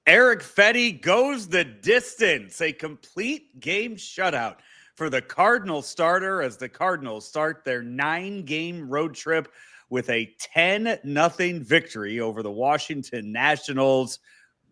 Erick Fedde goes the distance, a complete game shutout for the Cardinals starter as the Cardinals start their 9-game road trip with a 10-0 victory over the Washington Nationals.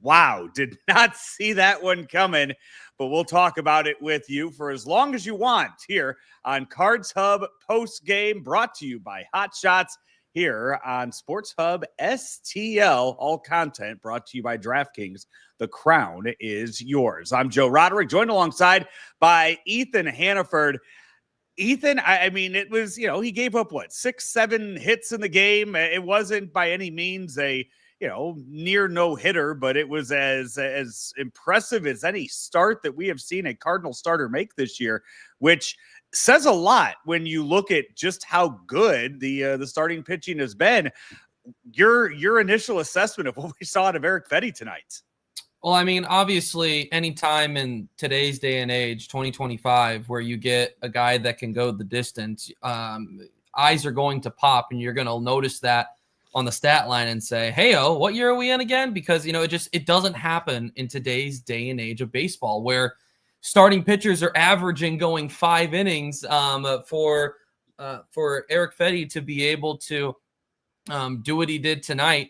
Wow, did not see that one coming, but we'll talk about it with you for as long as you want here on Cards Hub Postgame, brought to you by Hot Shots here on Sports Hub STL. All content brought to you by DraftKings. The crown is yours. I'm Joe Roderick, joined alongside by Ethan Hannaford. Ethan, I mean, it was, he gave up 6-7 hits in the game. It wasn't by any means a, near no hitter, but it was as impressive as any start that we have seen a Cardinal starter make this year, which says a lot when you look at just how good the starting pitching has been. Your initial assessment of what we saw out of Erick Fedde tonight. Well, I mean, obviously, anytime in today's day and age, 2025, where you get a guy that can go the distance, eyes are going to pop, and you're going to notice that on the stat line and say, hey-oh, what year are we in again? Because, it doesn't happen in today's day and age of baseball, where starting pitchers are averaging going 5 innings for Erick Fedde to be able to do what he did tonight.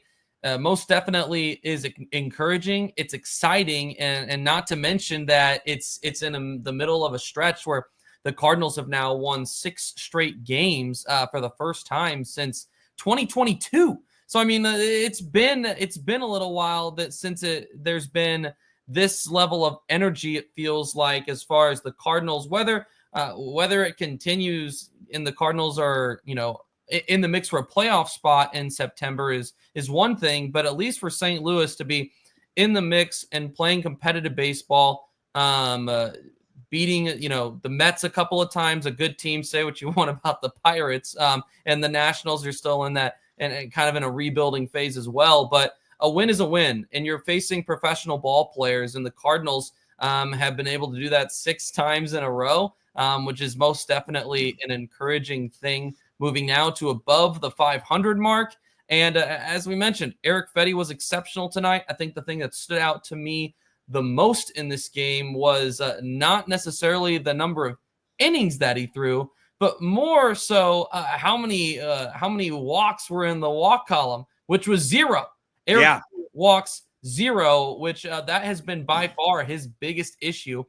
Most definitely is encouraging. It's exciting, and not to mention that it's in the middle of a stretch where the Cardinals have now won 6 straight games for the first time since 2022. So I mean, it's been a little while that since there's been this level of energy. It feels like, as far as the Cardinals, whether it continues and the Cardinals are in the mix for a playoff spot in September is one thing, but at least for St. Louis to be in the mix and playing competitive baseball, beating the Mets a couple of times, a good team, say what you want about the Pirates, and the Nationals are still in that and kind of in a rebuilding phase as well. But a win is a win, and you're facing professional ball players, and the Cardinals have been able to do that 6 times in a row, which is most definitely an encouraging thing, moving now to above the 500 mark. And as we mentioned, Erick Fedde was exceptional tonight. I think the thing that stood out to me the most in this game was not necessarily the number of innings that he threw, but more so how many walks were in the walk column, which was 0. Erick walks 0, which that has been by far his biggest issue.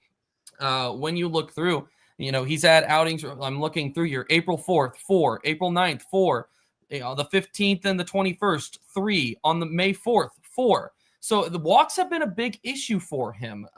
When you look through, he's had outings. I'm looking through here: April 4th, 4; April 9th, 4; the 15th and the 21st, 3; on the May 4th, 4. So the walks have been a big issue for him.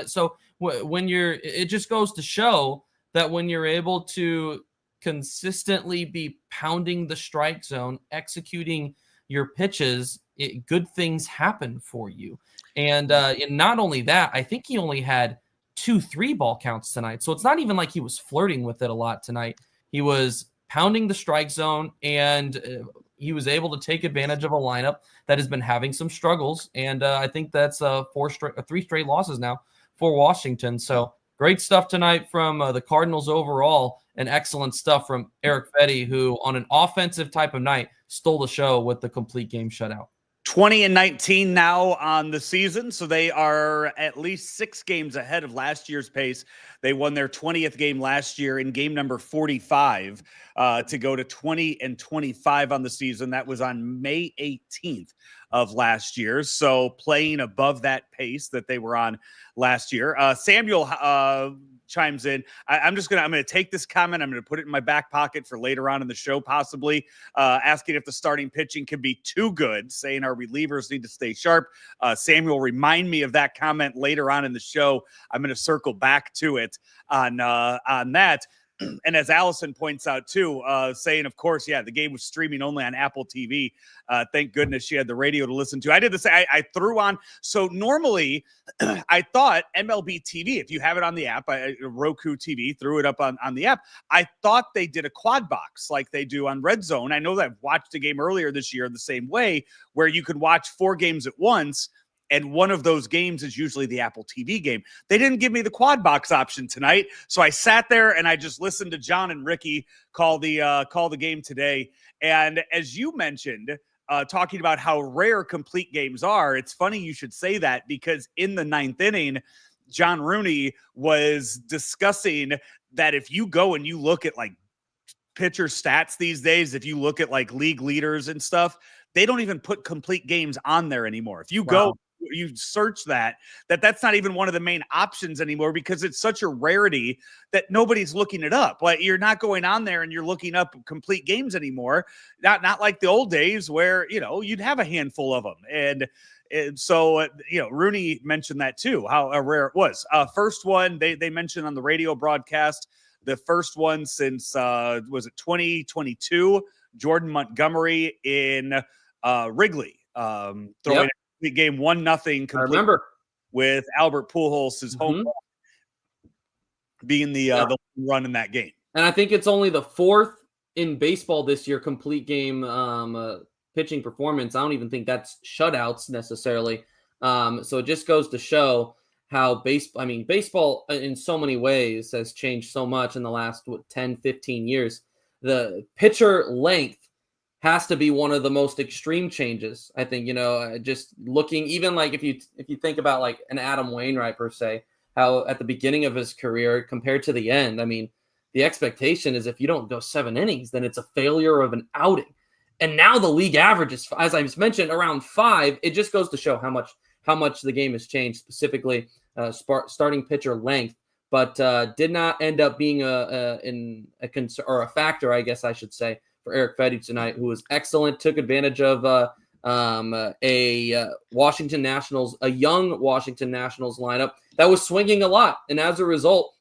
So when it just goes to show that when you're able to consistently be pounding the strike zone, executing your pitches, good things happen for you. And not only that, I think he only had 2 3-ball counts tonight. So it's not even like he was flirting with it a lot tonight. He was pounding the strike zone, and he was able to take advantage of a lineup that has been having some struggles. And I think that's 3 straight losses now for Washington. So great stuff tonight from the Cardinals overall, and excellent stuff from Erick Fedde, who on an offensive type of night stole the show with the complete game shutout. 20-19 now on the season, so they are at least 6 games ahead of last year's pace. They won their 20th game last year in game number 45 to go to 20-25 on the season. That was on May 18th of last year, so playing above that pace that they were on last year. Samuel chimes in. I'm going to take this comment. I'm going to put it in my back pocket for later on in the show, possibly asking if the starting pitching can be too good, saying our relievers need to stay sharp. Samuel, remind me of that comment later on in the show. I'm going to circle back to it on that. And as Allison points out too, saying, of course, the game was streaming only on Apple TV. Thank goodness she had the radio to listen to. I did the same. I threw on. So normally I thought MLB TV, if you have it on the app, Roku TV, threw it up on the app. I thought they did a quad box like they do on Red Zone. I know that I've watched a game earlier this year the same way, where you could watch 4 games at once. And one of those games is usually the Apple TV game. They didn't give me the quad box option tonight. So I sat there and I just listened to John and Ricky call the game today. And as you mentioned, talking about how rare complete games are. It's funny you should say that, because in the ninth inning, John Rooney was discussing that if you go and you look at like pitcher stats these days, if you look at like league leaders and stuff, they don't even put complete games on there anymore. If you go, you search that's not even one of the main options anymore, because it's such a rarity that nobody's looking it up. Like, you're not going on there and you're looking up complete games anymore. Not like the old days where, you'd have a handful of them. And so, Rooney mentioned that too, how rare it was. First one they mentioned on the radio broadcast, the first one since, was it 2022? Jordan Montgomery in Wrigley, throwing a game 1-0. I remember, with Albert Pujols' home being the run in that game. And I think it's only the fourth in baseball this year complete game pitching performance. I don't even think that's shutouts necessarily. So it just goes to show how baseball in so many ways has changed so much in the last 10, 15 years. The pitcher length has to be one of the most extreme changes. I think, just looking, even like if you think about like an Adam Wainwright per se, how at the beginning of his career compared to the end, the expectation is if you don't go 7 innings, then it's a failure of an outing. And now the league average is, as I mentioned, around 5. It just goes to show how much the game has changed, specifically starting pitcher length, but did not end up being a concern or a factor, I guess I should say, for Erick Fedde tonight, who was excellent, took advantage of a Washington Nationals, a young Washington Nationals lineup that was swinging a lot, and as a result,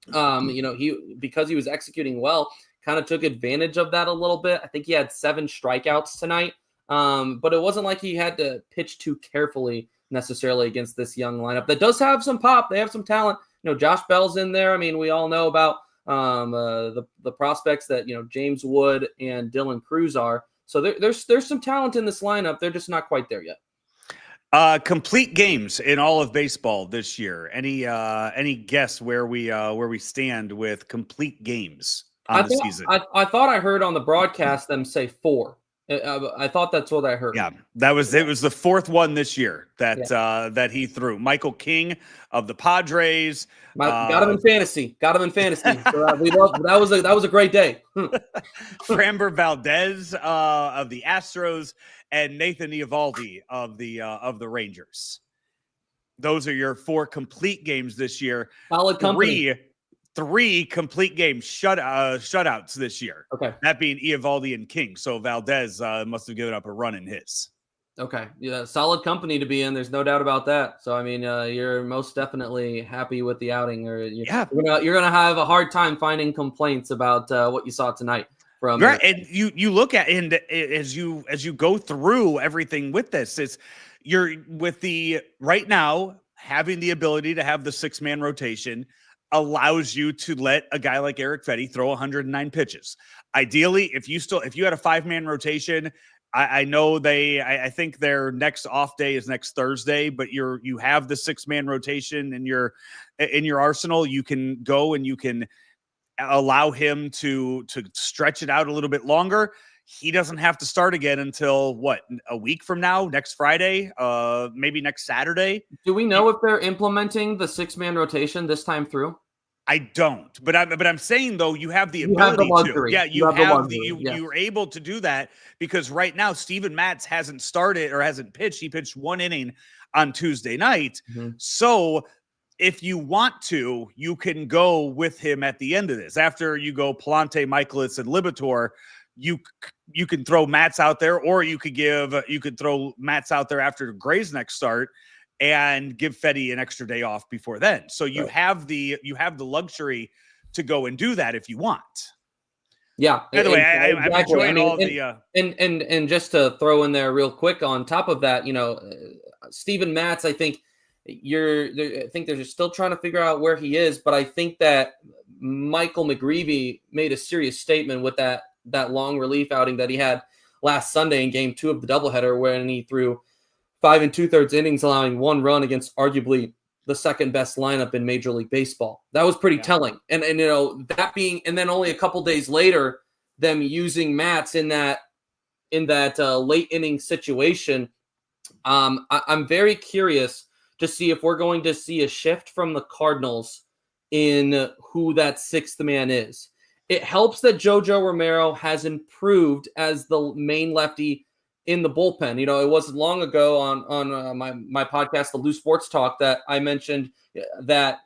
because he was executing well, kind of took advantage of that a little bit. I think he had 7 strikeouts tonight, but it wasn't like he had to pitch too carefully necessarily against this young lineup that does have some pop. They have some talent. Josh Bell's in there. We all know about the prospects that James Wood and Dylan Cruz are. So there's some talent in this lineup. They're just not quite there yet. Complete games in all of baseball this year. Any guess where we stand with complete games on the season? I thought I heard on the broadcast them say 4. I thought that's what I heard. Yeah, it was the 4th one this year that he threw. Michael King of the Padres. Got him in fantasy. So, that was a great day. Framber Valdez of the Astros and Nathan Eovaldi of the Rangers. Those are your 4 complete games this year. Solid company. 3 complete game shutouts this year. Okay. That being Eovaldi and King. So Valdez must have given up a run in his. Okay. Yeah, solid company to be in. There's no doubt about that. So, you're most definitely happy with the outing, or you're going to have a hard time finding complaints about what you saw tonight from. Right. And you look at, and as you go through everything with this, you're with the right now having the ability to have the 6-man rotation allows you to let a guy like Erick Fedde throw 109 pitches. Ideally, if you had a 5-man rotation, I know I think their next off day is next Thursday, but you have the 6-man rotation in your arsenal. You can go and you can allow him to stretch it out a little bit longer. He doesn't have to start again until a week from now, next Friday, maybe next Saturday. Do we know if they're implementing the 6-man rotation this time through? I don't, but I'm saying though, you have the ability to. Yeah, you're able to do that, because right now Steven Matz hasn't started or hasn't pitched. He pitched 1 inning on Tuesday night. Mm-hmm. So if you want to, you can go with him at the end of this. After you go Palante, Michaelis, and Libator, you can throw Matz out there, or you could throw Matz out there after Gray's next start and give Fetty an extra day off before then. So you have the luxury to go and do that if you want. Yeah. By the way, I'm enjoying all the and just to throw in there real quick on top of that, Steven Matz, I think they're still trying to figure out where he is, but I think that Michael McGreevy made a serious statement with that long relief outing that he had last Sunday in game 2 of the doubleheader, when he threw 5 2/3 innings, allowing 1 run against arguably the second best lineup in Major League Baseball. That was pretty telling. And that being, and then only a couple days later, them using Matz in that late inning situation. I'm very curious to see if we're going to see a shift from the Cardinals in who that sixth man is. It helps that JoJo Romero has improved as the main lefty in the bullpen. You know, it wasn't long ago on my podcast, The Loose Sports Talk, that I mentioned that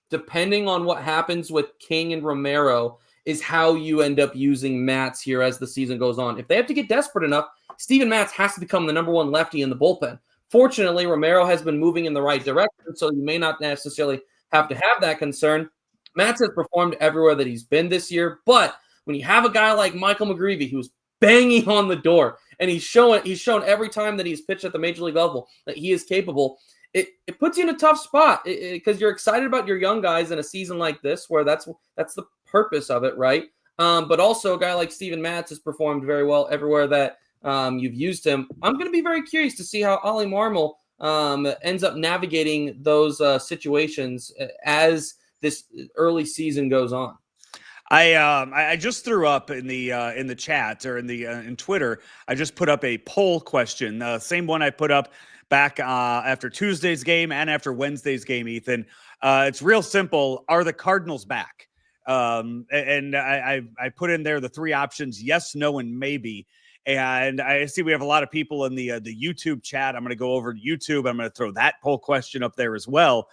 depending on what happens with King and Romero is how you end up using Matz here as the season goes on. If they have to get desperate enough, Steven Matz has to become the number one lefty in the bullpen. Fortunately, Romero has been moving in the right direction, so you may not necessarily have to have that concern. Matz has performed everywhere that he's been this year, but when you have a guy like Michael McGreevy who's banging on the door, and he's shown every time that he's pitched at the major league level that he is capable, it puts you in a tough spot because you're excited about your young guys in a season like this where that's the purpose of it, right? But also a guy like Steven Matz has performed very well everywhere that you've used him. I'm going to be very curious to see how Ollie Marmol ends up navigating those situations as this early season goes on. I just threw up in the chat or in Twitter. I just put up a poll question, same one I put up back after Tuesday's game and after Wednesday's game, Ethan. It's real simple. Are the Cardinals back? And I put in there the three options: yes, no, and maybe. And I see we have a lot of people in the YouTube chat. I'm going to go over to YouTube. I'm going to throw that poll question up there as well,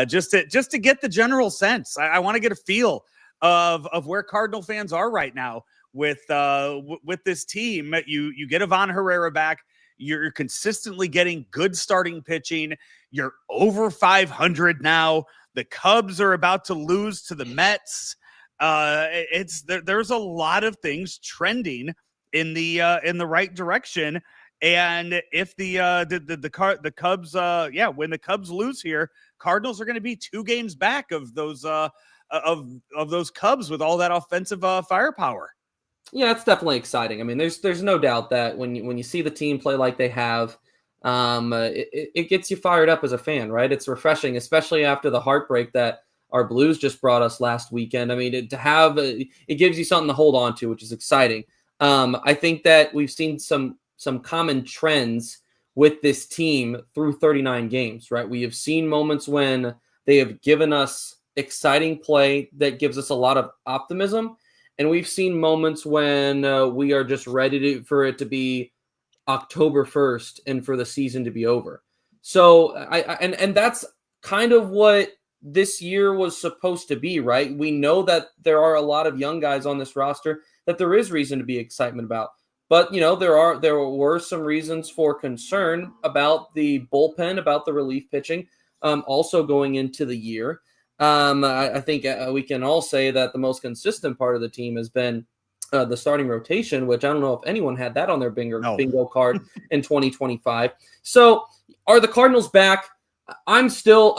just to get the general sense. I want to get a feel of where Cardinal fans are right now with this team. You get Ivon Herrera back. You're consistently getting good starting pitching. You're over 500 now. The Cubs are about to lose to the Mets. There's a lot of things trending in the right direction. And if the Cubs, when the Cubs lose here, Cardinals are going to be 2 games back of those Cubs with all that offensive firepower. Yeah, it's definitely exciting. I mean, there's no doubt that when you see the team play like they have, it gets you fired up as a fan, right? It's refreshing, especially after the heartbreak that our Blues just brought us last weekend. I mean, it gives you something to hold on to, which is exciting. I think that we've seen some common trends with this team through 39 games, right? We have seen moments when they have given us exciting play that gives us a lot of optimism. And we've seen moments when we are just ready for it to be October 1st and for the season to be over. So and that's kind of what this year was supposed to be, right? We know that there are a lot of young guys on this roster that there is reason to be excitement about. But, you know, there were some reasons for concern about the bullpen, about the relief pitching, also going into the year. I think we can all say that the most consistent part of the team has been the starting rotation, which I don't know if anyone had that on their bingo card in 2025. So are the Cardinals back? I'm still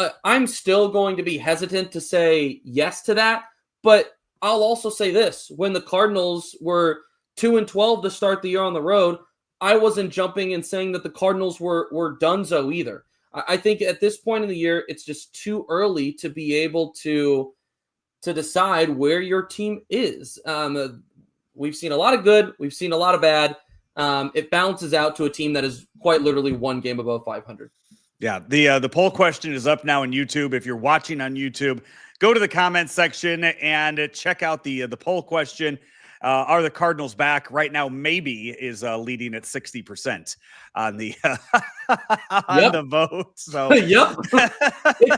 going to be hesitant to say yes to that, but I'll also say this: when the Cardinals were 2-12 to start the year on the road, I wasn't jumping and saying that the Cardinals were donezo either. I think at this point in the year, it's just too early to be able to decide where your team is. We've seen a lot of good. We've seen a lot of bad. It balances out to a team that is quite literally 1 game above 500. Yeah, the poll question is up now on YouTube. If you're watching on YouTube, go to the comments section and check out the poll question. Are the Cardinals back? Right now, maybe is leading at 60% on the the vote. So yep,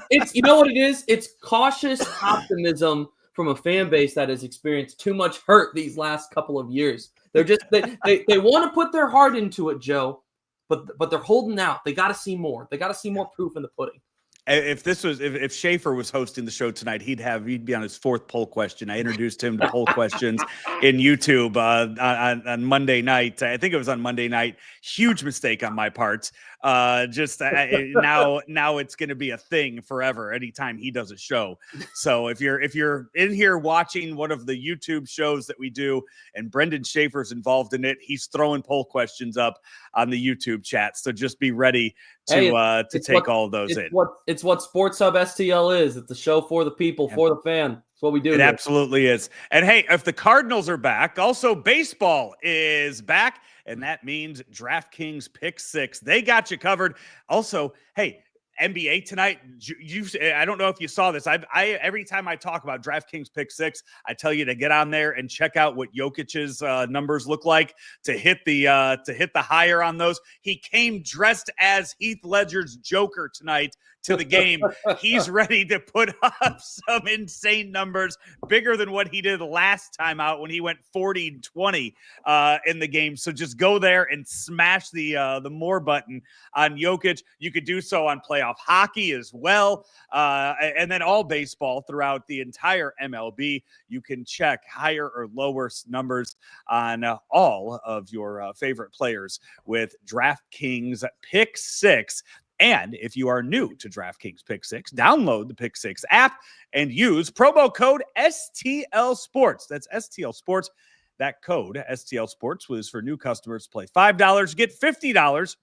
it's you know what it is. It's cautious optimism from a fan base that has experienced too much hurt these last couple of years. They're just they want to put their heart into it, Joe, but they're holding out. They got to see more. They got to see more proof in the pudding. If Schaefer was hosting the show tonight, he'd be on his 4th poll question. I introduced him to poll questions in YouTube on Monday night. I think it was on Monday night. Huge mistake on my part. Now it's going to be a thing forever. Anytime he does a show. So if you're in here watching one of the YouTube shows that we do, and Brendan Schaefer's involved in it, he's throwing poll questions up on the YouTube chat. So just be ready to take all of those in. It's what Sports Hub STL is. It's a show for the people, for the fan. That's what we do. It absolutely is. And hey, if the Cardinals are back, also baseball is back, and that means DraftKings Pick Six. They got you covered. Also, hey, NBA tonight. I don't know if you saw this. I every time I talk about DraftKings Pick Six, I tell you to get on there and check out what Jokic's numbers look like to hit the higher on those. He came dressed as Heath Ledger's Joker tonight to the game. He's ready to put up some insane numbers, bigger than what he did last time out when he went 40-20 in the game. So just go there and smash the more button on Jokic. You could do so on playoff hockey as well, and then all baseball throughout the entire MLB. You can check higher or lower numbers on all of your favorite players with DraftKings Pick Six. And if you are new to DraftKings Pick Six, download the Pick Six app and use promo code STL Sports. That's STL Sports. That code, STL Sports, was for new customers to play $5, get $50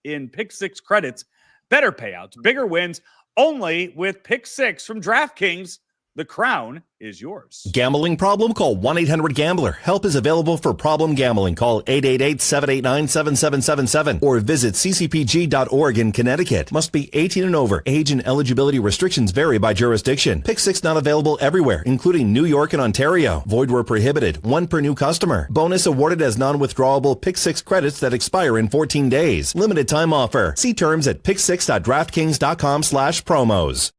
in Pick Six credits. Better payouts, bigger wins, only with Pick Six from DraftKings. The crown is yours. Gambling problem? Call 1-800-GAMBLER. Help is available for problem gambling. Call 888-789-7777 or visit ccpg.org in Connecticut. Must be 18 and over. Age and eligibility restrictions vary by jurisdiction. Pick Six not available everywhere, including New York and Ontario. Void where prohibited. One per new customer. Bonus awarded as non-withdrawable Pick Six credits that expire in 14 days. Limited time offer. See terms at picksix.draftkings.com/promos.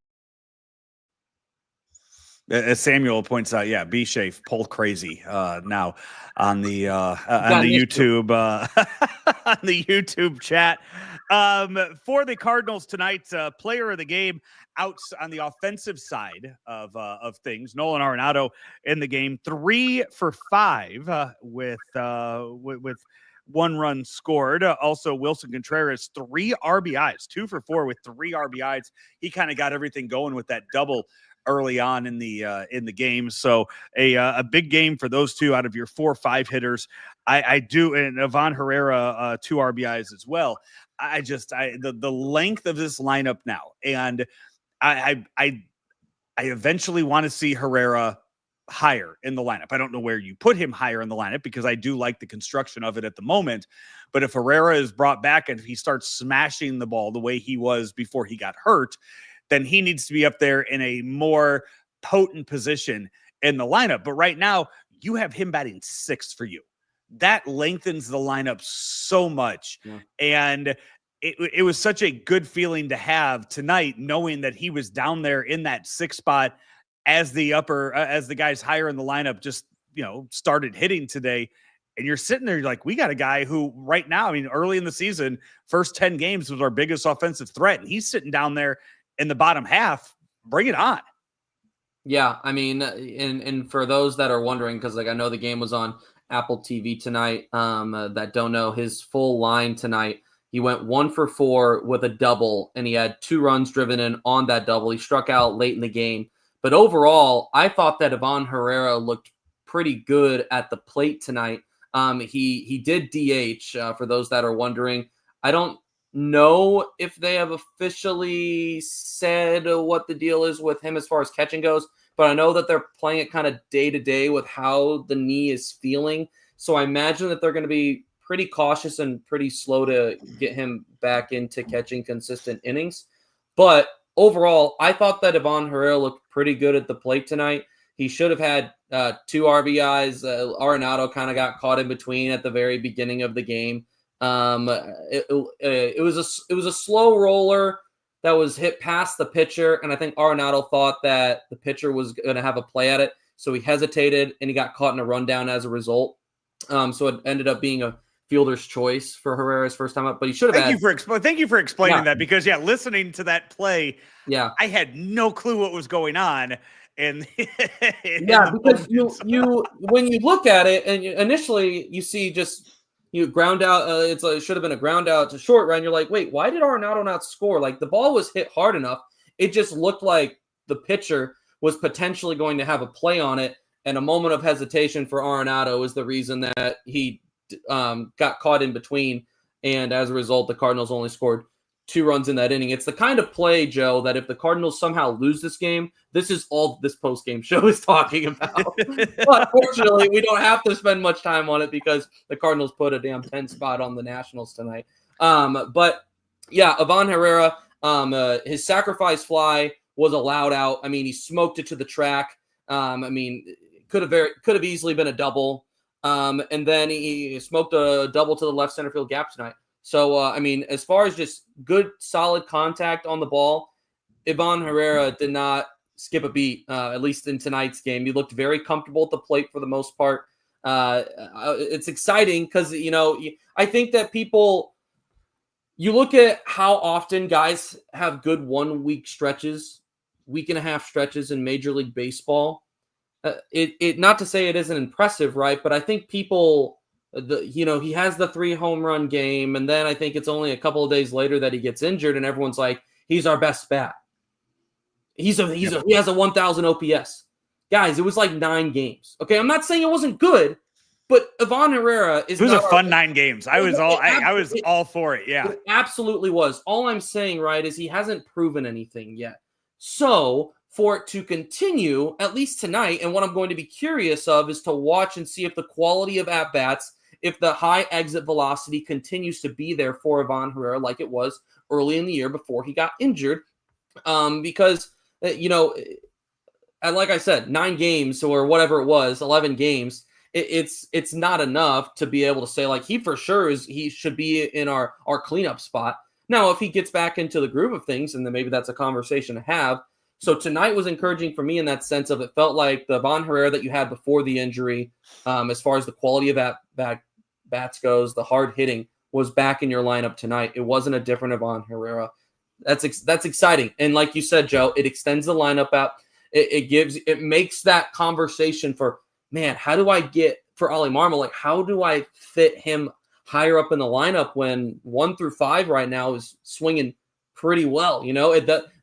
As Samuel points out, yeah, B Schaefer pull crazy now on the YouTube on the YouTube chat. For the Cardinals tonight, player of the game out on the offensive side of things. Nolan Arenado in the game, 3 for 5 with 1 run scored. Also, Willson Contreras, 3 RBIs, 2 for 4 with 3 RBIs. He kind of got everything going with that double early on in the game. So a big game for those two out of your 4-5 hitters. I do, and Ivon Herrera, 2 RBIs as well. The length of this lineup now, and I eventually want to see Herrera higher in the lineup. I don't know where you put him higher in the lineup because I do like the construction of it at the moment. But if Herrera is brought back and if he starts smashing the ball the way he was before he got hurt, then he needs to be up there in a more potent position in the lineup. But right now, you have him batting 6th for you. That lengthens the lineup so much. Yeah. And it was such a good feeling to have tonight, knowing that he was down there in that 6th spot as the guys higher in the lineup just, started hitting today. And you're sitting there, you're like, we got a guy who right now, I mean, early in the season, first 10 games was our biggest offensive threat. And he's sitting down there in the bottom half. Bring it on. Yeah, I mean, and for those that are wondering, because I know the game was on Apple TV tonight, that don't know his full line tonight, he went 1 for 4 with a double, and he had 2 runs driven in on that double. He struck out late in the game. But overall, I thought that Ivon Herrera looked pretty good at the plate tonight. He did DH, for those that are wondering. I don't know if they have officially said what the deal is with him as far as catching goes, but I know that they're playing it kind of day to day with how the knee is feeling. So I imagine that they're going to be pretty cautious and pretty slow to get him back into catching consistent innings. But overall, I thought that Ivon Herrera looked pretty good at the plate tonight. He should have had 2 RBIs. Arenado kind of got caught in between at the very beginning of the game. It was a slow roller that was hit past the pitcher, and I think Arenado thought that the pitcher was going to have a play at it, so he hesitated and he got caught in a rundown as a result. So it ended up being a fielder's choice for Herrera's first time up, but he should have. Thank you for explaining that, because listening to that play, I had no clue what was going on. And because you when you look at it and initially you see just. You ground out. It should have been a ground out to short run. You're like, wait, why did Arenado not score? Like, the ball was hit hard enough. It just looked like the pitcher was potentially going to have a play on it, and a moment of hesitation for Arenado is the reason that he got caught in between. And as a result, the Cardinals only scored 2 runs in that inning. It's the kind of play, Joe, that if the Cardinals somehow lose this game, this is all this post-game show is talking about. But fortunately, we don't have to spend much time on it because the Cardinals put a damn 10 spot on the Nationals tonight. But yeah, Ivon Herrera, his sacrifice fly was allowed out. I mean, he smoked it to the track. I mean, could have easily been a double. And then he smoked a double to the left center field gap tonight. So, I mean, as far as just good, solid contact on the ball, Ivon Herrera did not skip a beat, at least in tonight's game. He looked very comfortable at the plate for the most part. It's exciting because, you know, I think that you look at how often guys have good 1 week stretches, week and a half stretches in Major League Baseball. It not to say it isn't impressive, right? But I think people, he has the 3 home run game, and then I think it's only a couple of days later that he gets injured, and everyone's like, he's our best bat. He has a 1,000 OPS. Guys, it was like 9 games. Okay, I'm not saying it wasn't good, but Ivon Herrera is. It was a fun 9 games. I was all for it. Yeah, it absolutely was. All I'm saying, right, is he hasn't proven anything yet. So for it to continue, at least tonight, and what I'm going to be curious of is to watch and see if the quality of at-bats, if the high exit velocity continues to be there for Ivon Herrera like it was early in the year before he got injured. Because, and like I said, 9 games or whatever it was, 11 games, it's not enough to be able to say, like, he should be in our cleanup spot. Now, if he gets back into the groove of things, and then maybe that's a conversation to have. So tonight was encouraging for me in that sense of it felt like the Ivon Herrera that you had before the injury, as far as the quality of bats goes, the hard hitting was back in your lineup tonight. It wasn't a different Ivon Herrera. That's exciting. And like you said, Joe, it extends the lineup out. It makes that conversation for, man, how do I get for Ollie Marmol? Like, how do I fit him higher up in the lineup when 1 through 5 right now is swinging pretty well?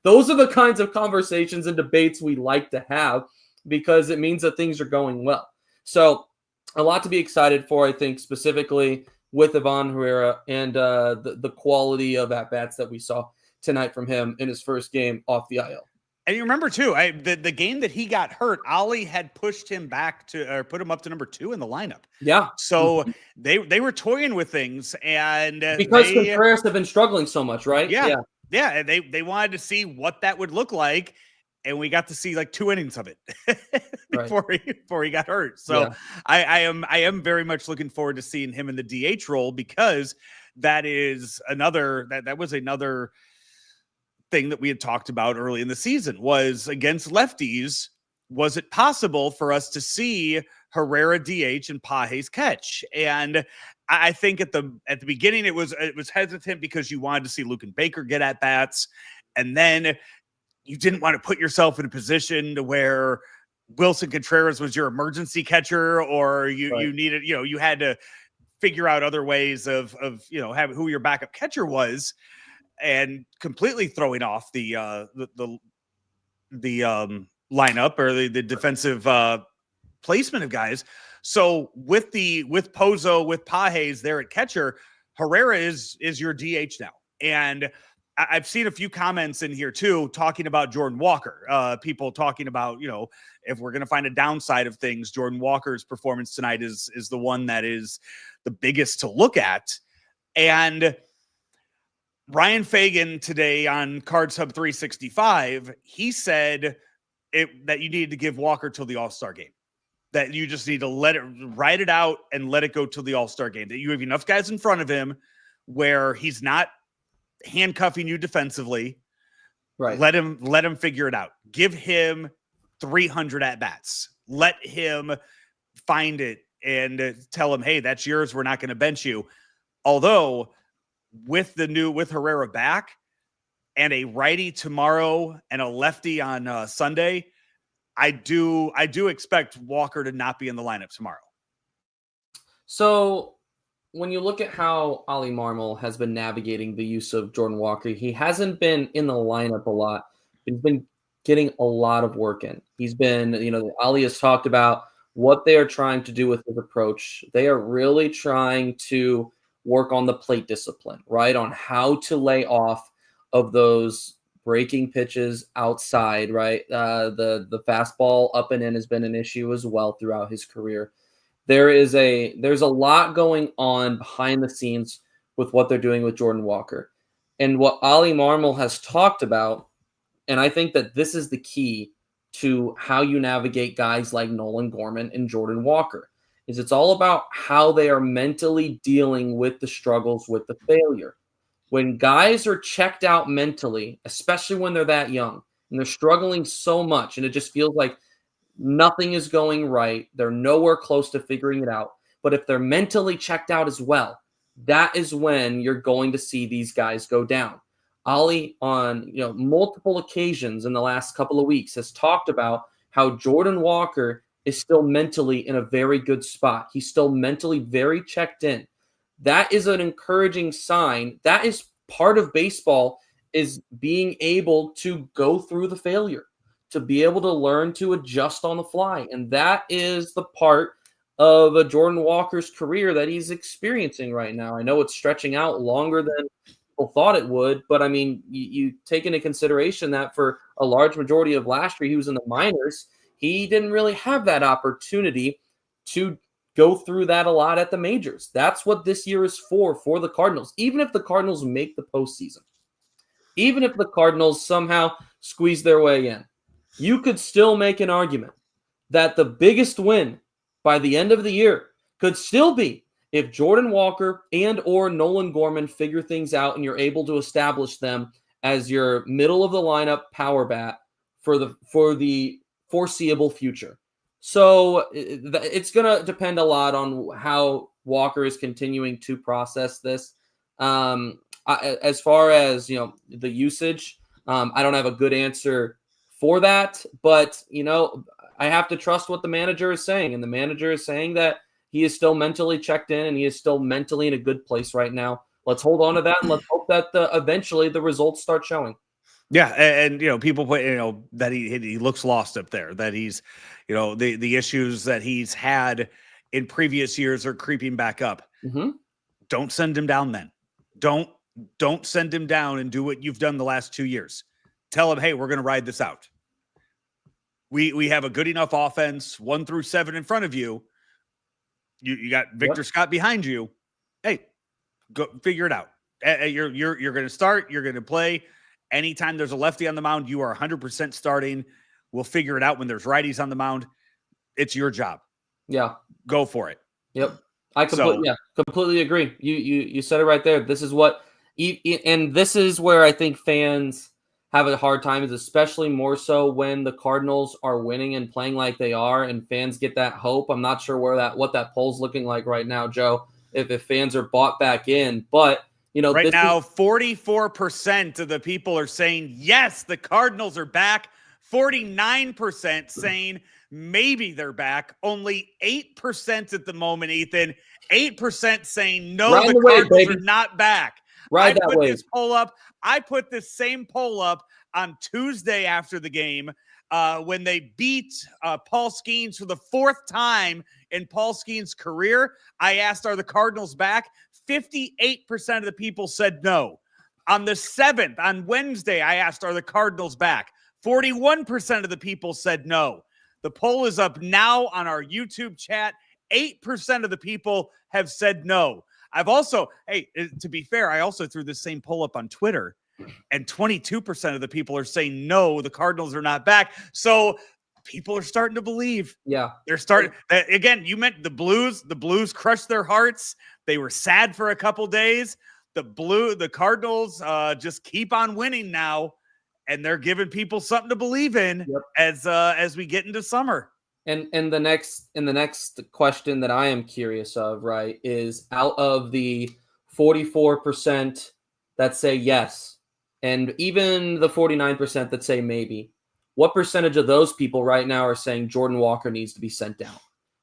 Those are the kinds of conversations and debates we like to have because it means that things are going well. So a lot to be excited for, I think, specifically with Ivon Herrera and the quality of at-bats that we saw tonight from him in his first game off the IL. And you remember too, the game that he got hurt, Ollie had pushed him back or put him up to number 2 in the lineup. Yeah. So they were toying with things, and because Contreras have been struggling so much, right? Yeah. And they wanted to see what that would look like, and we got to see like 2 innings of it before he got hurt. So yeah. I am very much looking forward to seeing him in the DH role because that is that was another thing that we had talked about early in the season was against lefties. Was it possible for us to see Herrera DH and Page's catch? And I think at the beginning it was hesitant because you wanted to see Luke and Baker get at bats, and then you didn't want to put yourself in a position to where Willson Contreras was your emergency catcher, or you needed, you had to figure out other ways of having who your backup catcher was, and completely throwing off the lineup or the defensive placement of guys. So with Pozo, with Pages there at catcher, Herrera is your DH now. And I've seen a few comments in here too, talking about Jordan Walker. People talking about, if we're going to find a downside of things, Jordan Walker's performance tonight is the one that is the biggest to look at. And Ryan Fagan today on Cards Hub 365, he said that you needed to give Walker till the All-Star game, that you just need to ride it out and let it go till the All-Star game, that you have enough guys in front of him where he's not handcuffing you defensively. Right. Let him figure it out. Give him 300 at-bats. Let him find it and tell him, hey, that's yours. We're not going to bench you. Although with Herrera back and a righty tomorrow and a lefty on Sunday, I do expect Walker to not be in the lineup tomorrow. So when you look at how Ollie Marmol has been navigating the use of Jordan Walker, he hasn't been in the lineup a lot, but he's been getting a lot of work in. He's been, Ollie has talked about what they are trying to do with his approach. They are really trying to work on the plate discipline, right? On how to lay off of those breaking pitches outside, right? The fastball up and in has been an issue as well throughout his career. There's a lot going on behind the scenes with what they're doing with Jordan Walker. And what Oli Marmol has talked about, and I think that this is the key to how you navigate guys like Nolan Gorman and Jordan Walker, is it's all about how they are mentally dealing with the struggles, with the failure. When guys are checked out mentally, especially when they're that young, and they're struggling so much, and it just feels like nothing is going right, they're nowhere close to figuring it out. But if they're mentally checked out as well, that is when you're going to see these guys go down. Oli, on multiple occasions in the last couple of weeks, has talked about how Jordan Walker is still mentally in a very good spot. He's still mentally very checked in. That is an encouraging sign. That is part of baseball, is being able to go through the failure, to be able to learn to adjust on the fly. And that is the part of a Jordan Walker's career that he's experiencing right now. I know it's stretching out longer than people thought it would, but I mean, you take into consideration that for a large majority of last year, he was in the minors. He didn't really have that opportunity to go through that a lot at the majors. That's what this year is for the Cardinals. Even if the Cardinals make the postseason, even if the Cardinals somehow squeeze their way in, you could still make an argument that the biggest win by the end of the year could still be if Jordan Walker and or Nolan Gorman figure things out and you're able to establish them as your middle of the lineup power bat for the foreseeable future. So it's going to depend a lot on how Walker is continuing to process this. As far as, the usage, I don't have a good answer for that, but, I have to trust what the manager is saying. And the manager is saying that he is still mentally checked in and he is still mentally in a good place right now. Let's hold on to that and let's hope that eventually the results start showing. Yeah, and people put that he looks lost up there, that he's the issues that he's had in previous years are creeping back up. Mm-hmm. Don't send him down then. Don't send him down and do what you've done the last 2 years. Tell him, hey, we're going to ride this out. We have a good enough offense, 1 through 7 in front of you. You got Victor Scott behind you. Hey, go figure it out. You're going to start. You're going to play. Anytime there's a lefty on the mound, you are 100% starting. We'll figure it out when there's righties on the mound. It's your job. Yeah, go for it. Yep, I completely agree. You said it right there. This is what, and this is where I think fans have a hard time, is especially more so when the Cardinals are winning and playing like they are, and fans get that hope. I'm not sure what that poll's looking like right now, Joe, if fans are bought back in. But, right now, 44% of the people are saying, yes, the Cardinals are back. 49% saying maybe they're back. Only 8% at the moment, Ethan. 8% saying no, the Cardinals are not back. Right that way. This poll up. I put this same poll up on Tuesday after the game when they beat Paul Skeens for the 4th time in Paul Skeens' career. I asked, are the Cardinals back? 58% of the people said no. On the 7th, on Wednesday, I asked, are the Cardinals back? 41% of the people said no. The poll is up now on our YouTube chat. 8% of the people have said no. I've also, to be fair, I also threw the same poll up on Twitter, and 22% of the people are saying no, the Cardinals are not back. So people are starting to believe. Yeah. They're starting. Again, you meant the Blues. The Blues crushed their hearts. They were sad for a couple days. The Cardinals just keep on winning now, and they're giving people something to believe in as we get into summer. And the next question that I am curious of, right, is out of the 44% that say yes, and even the 49% that say maybe, what percentage of those people right now are saying Jordan Walker needs to be sent down?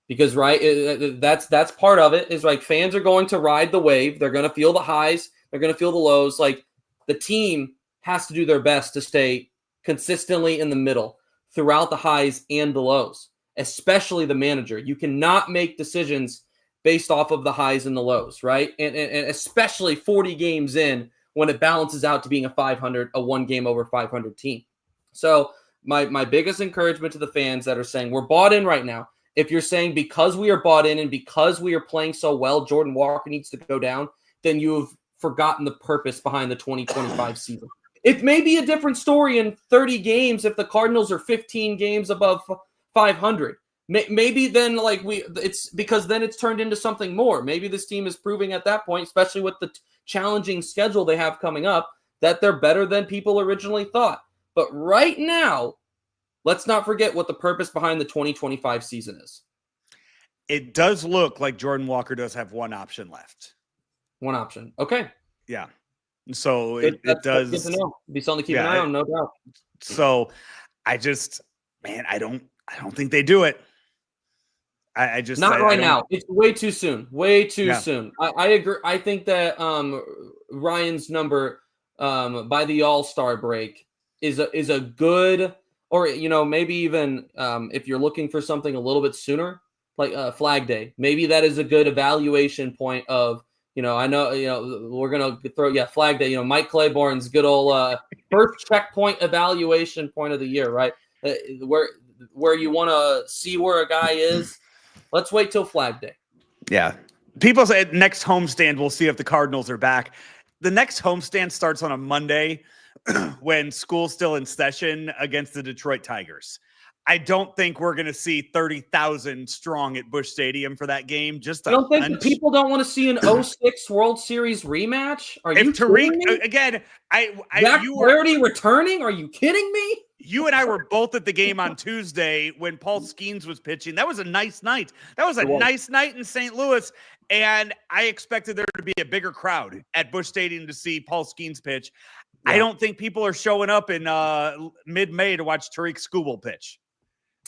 Because that's part of it, is like fans are going to ride the wave. They're going to feel the highs. They're going to feel the lows. Like, the team has to do their best to stay consistently in the middle throughout the highs and the lows. Especially the manager. You cannot make decisions based off of the highs and the lows, right? And especially 40 games in when it balances out to being a 1 game over 500 team. So my biggest encouragement to the fans that are saying we're bought in right now, if you're saying because we are bought in and because we are playing so well, Jordan Walker needs to go down, then you've forgotten the purpose behind the 2025 season. It may be a different story in 30 games if the Cardinals are 15 games above 500. Maybe then it's because then it's turned into something more. Maybe this team is proving at that point, especially with the challenging schedule they have coming up, that they're better than people originally thought. But right now, let's not forget what the purpose behind the 2025 season is. It does look like Jordan Walker does have one option left. One option. Okay. Yeah. So it does. Good to know. Be something to keep an eye on, no doubt. So I don't think they do it. I just not right now. It's way too soon. Way too soon. I agree. I think that Ryan's number by the All-Star break is a good, or maybe even if you're looking for something a little bit sooner, like Flag Day. Maybe that is a good evaluation point of. I know, we're going to throw, Flag Day, Mike Claiborne's good old first checkpoint evaluation point of the year, right? Where you want to see where a guy is. Let's wait till Flag Day. Yeah. People say next homestand, we'll see if the Cardinals are back. The next homestand starts on a Monday when school's still in session against the Detroit Tigers. I don't think we're going to see 30,000 strong at Busch Stadium for that game. Just I don't think people don't want to see an 06 World Series rematch. Are you Tariq again? Zach Flaherty returning? Are you kidding me? You and I were both at the game on Tuesday when Paul Skeens was pitching. That was a nice night. That was a nice night in St. Louis, and I expected there to be a bigger crowd at Busch Stadium to see Paul Skeens pitch. Yeah. I don't think people are showing up in mid-May to watch Tariq Skubal pitch.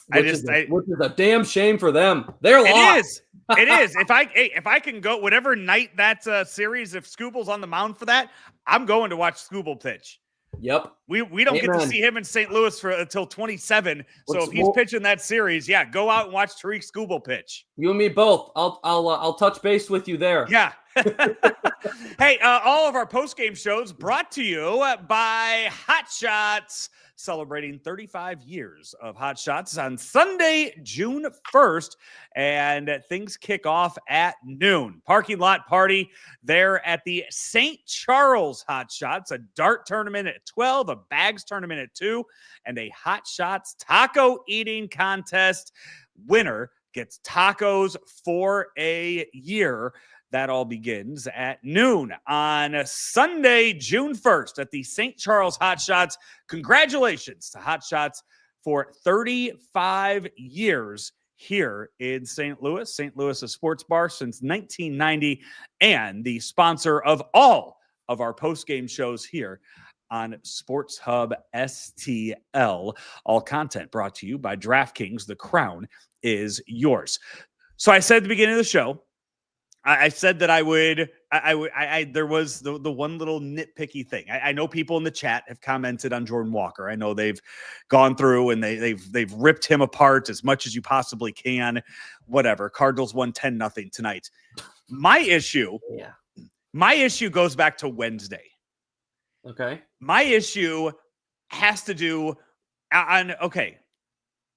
Which is a damn shame for them. They're lost. It is. If I can go whatever night that series, if Skubal's on the mound for that, I'm going to watch Skubal pitch. Yep. We don't get to see him in St. Louis until 27. So if he's pitching that series, go out and watch Tariq Skubal pitch. You and me both. I'll touch base with you there. Yeah. Hey, all of our post-game shows brought to you by Hot Shots, celebrating 35 years of Hot Shots on Sunday, June 1st, and things kick off at noon. Parking lot party there at the St. Charles Hot Shots, a dart tournament at 12, a bags tournament at 2, and a Hot Shots taco eating contest. Winner gets tacos for a year. That all begins at noon on Sunday, June 1st at the St. Charles Hot Shots. Congratulations to Hot Shots for 35 years here in St. Louis. St. Louis, a sports bar since 1990 and the sponsor of all of our post-game shows here on Sports Hub STL. All content brought to you by DraftKings. The crown is yours. So I said at the beginning of the show, I said that there was the one little nitpicky thing. I know people in the chat have commented on Jordan Walker. I know they've gone through and they've ripped him apart as much as you possibly can. Whatever. Cardinals won 10-0 tonight. My issue goes back to Wednesday. Okay. My issue has to do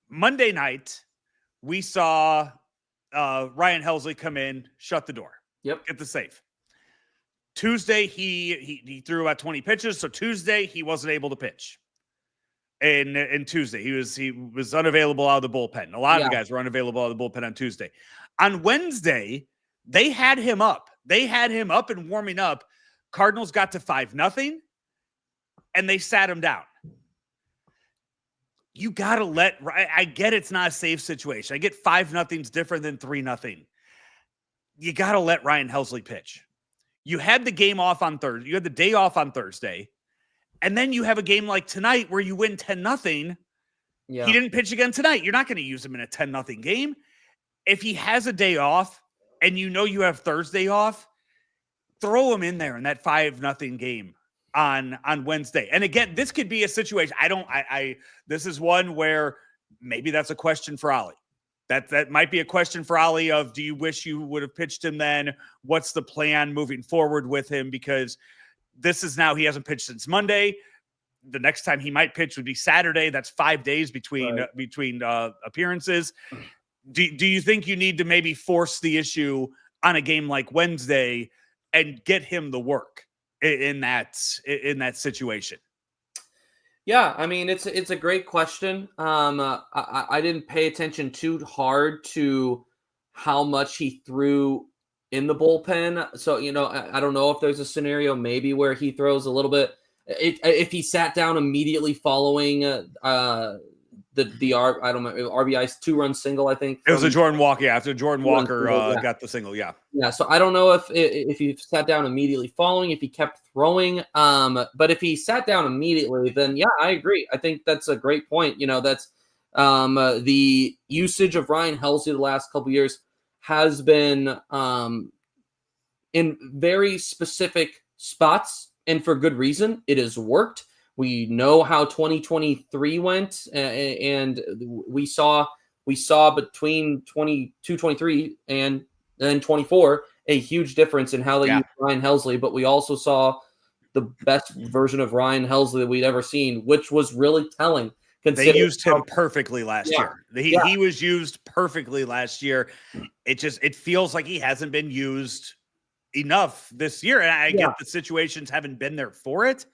Monday night, we saw Ryan Heley come in, shut the door. Yep. Get the save. Tuesday, he threw about 20 pitches. So Tuesday, he wasn't able to pitch. And Tuesday, he was unavailable out of the bullpen. A lot of the guys were unavailable out of the bullpen on Tuesday. On Wednesday, they had him up. They had him up and warming up. Cardinals got to 5-0, and they sat him down. You got to I get it's not a safe situation. I get 5-0's different than 3-0. You got to let Ryan Heley pitch. You had the game off on Thursday. You had the day off on Thursday. And then you have a game like tonight where you win 10-0. Yeah. He didn't pitch again tonight. You're not going to use him in a 10-0 game. If he has a day off and you know you have Thursday off, throw him in there in that 5-0 game on Wednesday. And again, this could be a situation. This is one where maybe that's a question for Ollie. That might be a question for Ollie of, do you wish you would have pitched him then? What's the plan moving forward with him? Because this is now, he hasn't pitched since Monday. The next time he might pitch would be Saturday. That's 5 days between appearances. Do you think you need to maybe force the issue on a game like Wednesday and get him the work in that situation? Yeah, I mean, it's a great question. I didn't pay attention too hard to how much he threw in the bullpen. So, I don't know if there's a scenario maybe where he throws a little bit. If he sat down immediately following RBI's 2-run single, I think. It was a Jordan Walker. Yeah, after Jordan Walker got the single. Yeah. Yeah. So I don't know if he sat down immediately following, if he kept throwing. But if he sat down immediately, then yeah, I agree. I think that's a great point. That's the usage of Ryan Heley the last couple of years has been in very specific spots. And for good reason. It has worked. We know how 2023 went, and we saw between 23 and then 24 a huge difference in how they used Ryan Heley. But we also saw the best version of Ryan Heley that we'd ever seen, which was really telling. They used him perfectly last year. He was used perfectly last year. It feels like he hasn't been used enough this year, and I get the situations haven't been there for it,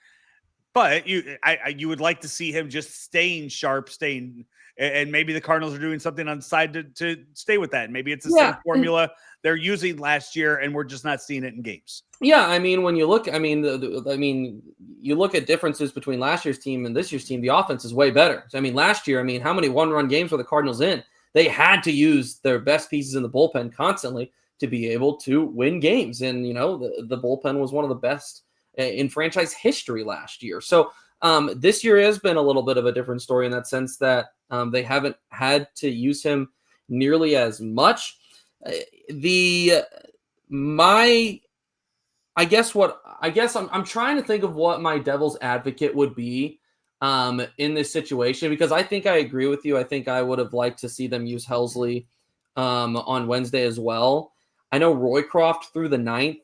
but you would like to see him just staying sharp, and maybe the Cardinals are doing something on the side to stay with that. Maybe it's the same formula they're using last year, and we're just not seeing it in games. Yeah, I mean, when you look, you look at differences between last year's team and this year's team. The offense is way better. So, last year, how many one-run games were the Cardinals in? They had to use their best pieces in the bullpen constantly to be able to win games. And, the bullpen was one of the best in franchise history last year. So this year has been a little bit of a different story in that sense that they haven't had to use him nearly as much. I'm trying to think of what my devil's advocate would be in this situation, because I think I agree with you. I think I would have liked to see them use Heley on Wednesday as well. I know Roycroft through the ninth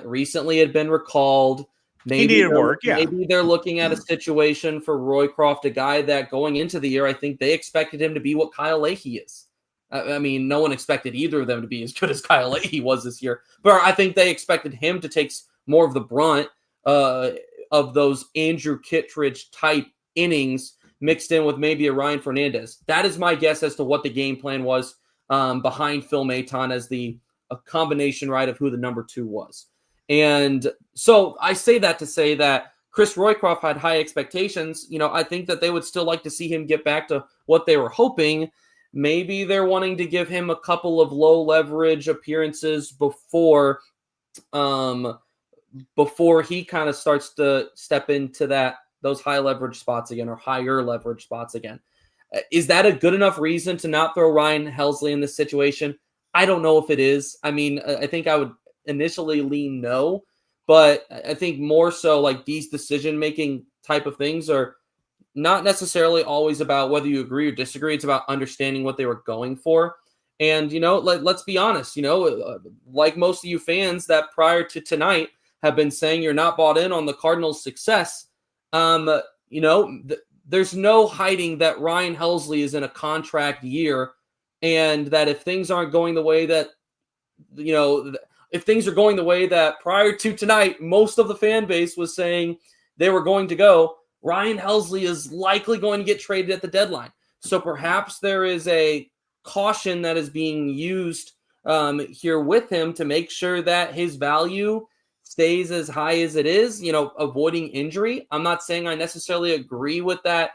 recently had been recalled. He needed work, Maybe they're looking at a situation for Roycroft, a guy that going into the year, I think they expected him to be what Kyle Leahy is. No one expected either of them to be as good as Kyle Leahy was this year. But I think they expected him to take more of the brunt of those Andrew Kittredge type innings mixed in with maybe a Ryan Fernandez. That is my guess as to what the game plan was behind Phil Maton as a combination, right, of who the number 2 was. And so I say that to say that Chris Roycroft had high expectations. I think that they would still like to see him get back to what they were hoping. Maybe they're wanting to give him a couple of low leverage appearances before he kind of starts to step into those high leverage spots again, or higher leverage spots again. Is that a good enough reason to not throw Ryan Heley in this situation? I don't know if it is. I think I would initially lean no, but I think more so like these decision-making type of things are not necessarily always about whether you agree or disagree. It's about understanding what they were going for. And, let's be honest, like most of you fans that prior to tonight have been saying you're not bought in on the Cardinals' success, there's no hiding that Ryan Heley is in a contract year, and that if things aren't going the way that, if things are going the way that prior to tonight, most of the fan base was saying they were going to go, Ryan Heley is likely going to get traded at the deadline. So perhaps there is a caution that is being used here with him to make sure that his value stays as high as it is, avoiding injury. I'm not saying I necessarily agree with that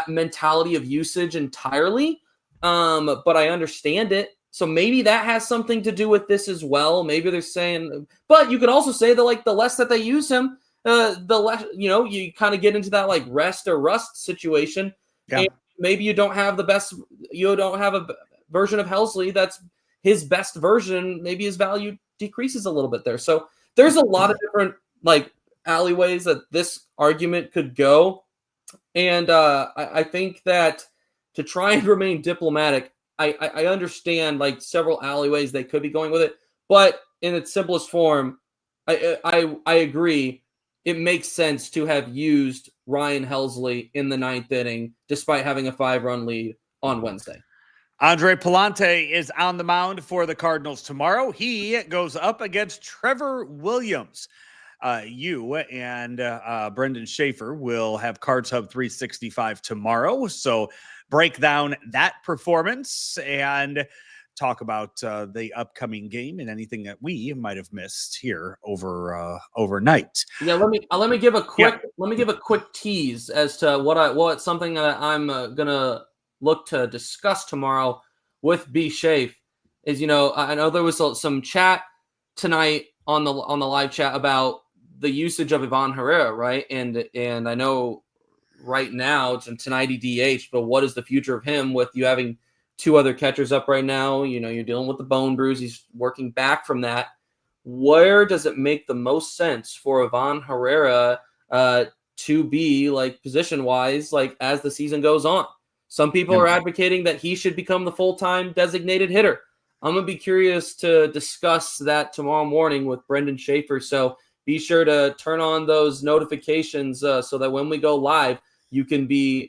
mentality of usage entirely, but I understand it. So maybe that has something to do with this as well. Maybe they're saying, but you could also say that the less that they use him, the less, you kind of get into that rest or rust situation. Yeah. And maybe you don't have a version of Heley that's his best version. Maybe his value decreases a little bit there. So there's a lot of different alleyways that this argument could go. And I think that to try and remain diplomatic, I understand several alleyways they could be going with it, but in its simplest form, I agree. It makes sense to have used Ryan Helsley in the 9th inning, despite having a 5-run lead on Wednesday. Andre Palante is on the mound for the Cardinals tomorrow. He goes up against Trevor Williams. You and Brendan Schaefer will have Cards Hub 365 tomorrow. So break down that performance and talk about the upcoming game and anything that we might have missed here overnight. Yeah, let me give a quick tease as to what something that I'm gonna look to discuss tomorrow with B. Schaefer is, I know there was some chat tonight on the live chat about the usage of Ivon Herrera, right? And I know right now it's an 1090 DH, but what is the future of him with you having 2 other catchers up right now? You're dealing with the bone bruise. He's working back from that. Where does it make the most sense for Ivon Herrera to be, like, position-wise, like, as the season goes on? Some people are advocating that he should become the full-time designated hitter. I'm going to be curious to discuss that tomorrow morning with Brendan Schaefer. So be sure to turn on those notifications so that when we go live, you can be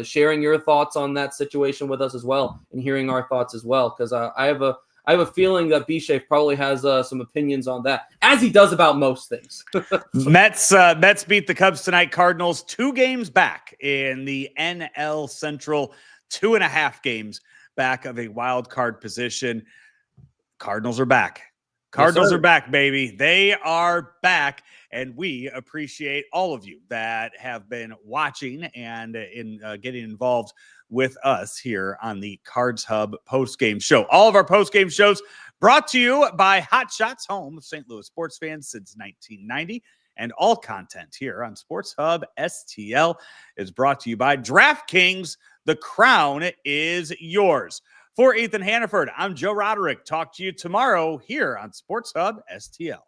sharing your thoughts on that situation with us as well and hearing our thoughts as well. Because I have a feeling that B. Schaefer probably has some opinions on that, as he does about most things. Mets beat the Cubs tonight. Cardinals 2 games back in the NL Central, 2.5 games back of a wild card position. Cardinals are back. Cardinals are back, baby. They are back, and we appreciate all of you that have been watching and getting involved with us here on the Cards Hub Postgame Show. All of our postgame shows brought to you by Hot Shots, home of St. Louis sports fans since 1990. And all content here on Sports Hub STL is brought to you by DraftKings. The crown is yours. For Ethan Hannaford, I'm Joe Roderick. Talk to you tomorrow here on Sports Hub STL.